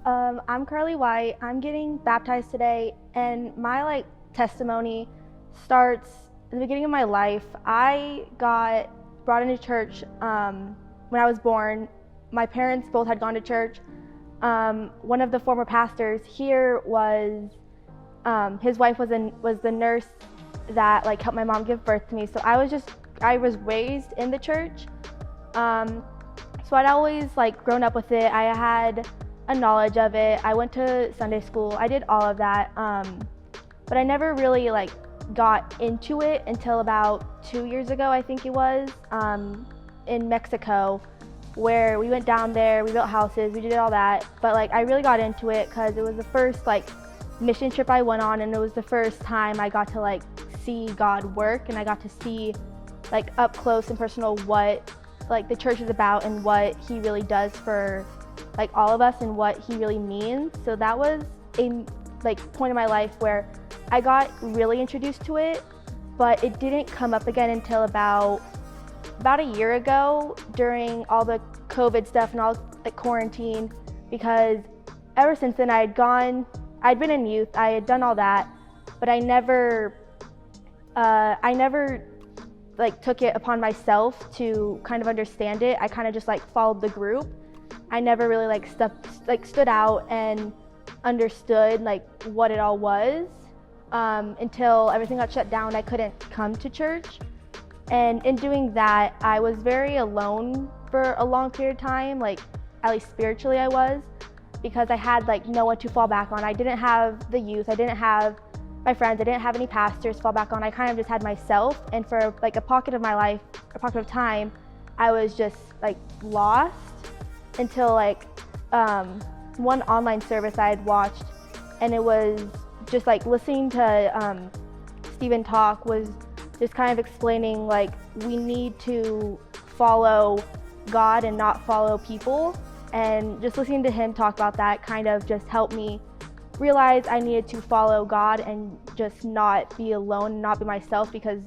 I'm Carlie White. I'm getting baptized today, and my testimony starts at the beginning of my life. I got brought into church when I was born. My parents both had gone to church. One of the former pastors here was his wife was the nurse that helped my mom give birth to me. So I was raised in the church. So I'd always grown up with it. I had a knowledge of it. I went to Sunday school. I did all of that. But I never really got into it until about 2 years ago, I think it was, in Mexico, where we went down there, we built houses, we did all that. But I really got into it because it was the first mission trip I went on, and it was the first time I got to see God work, and I got to see up close and personal what the church is about and what he really does for all of us and what he really means. So that was a point in my life where I got really introduced to it, but it didn't come up again until about a year ago during all the COVID stuff and all quarantine, because ever since then I'd been in youth, I had done all that, but I never took it upon myself to kind of understand it. I kind of just followed the group. I never really stood out and understood what it all was until everything got shut down. I couldn't come to church, and in doing that I was very alone for a long period of time, at least spiritually I was, because I had no one to fall back on. I didn't have the youth, I didn't have my friends, I didn't have any pastors to fall back on. I kind of just had myself, and for a pocket of my life, a pocket of time, I was just lost until one online service I had watched, and it was just listening to Stephen talk, was just kind of explaining we need to follow God and not follow people, and just listening to him talk about that kind of just helped me realize I needed to follow God and just not be alone and not be myself, because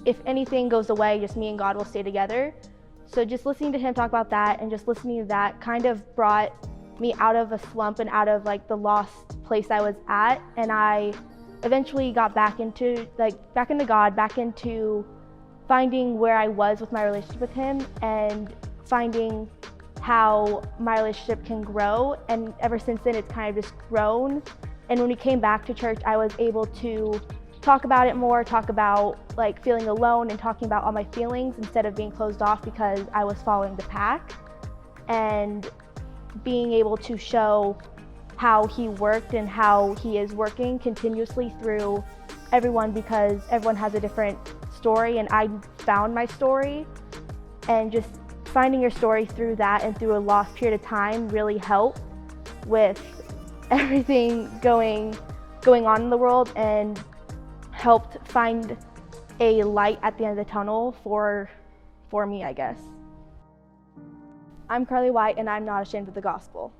if anything goes away, just me and God will stay together. So just listening to him talk about that and just listening to that kind of brought me out of a slump and out of the lost place I was at, and I eventually got back into God, back into finding where I was with my relationship with him and finding how my relationship can grow. And ever since then it's kind of just grown, and when we came back to church I was able to talk about it more, talk about feeling alone and talking about all my feelings instead of being closed off because I was following the pack, and being able to show how he worked and how he is working continuously through everyone, because everyone has a different story, and I found my story, and just finding your story through that and through a lost period of time really helped with everything going on in the world, and helped find a light at the end of the tunnel for me, I guess. I'm Carlie White, and I'm not ashamed of the gospel.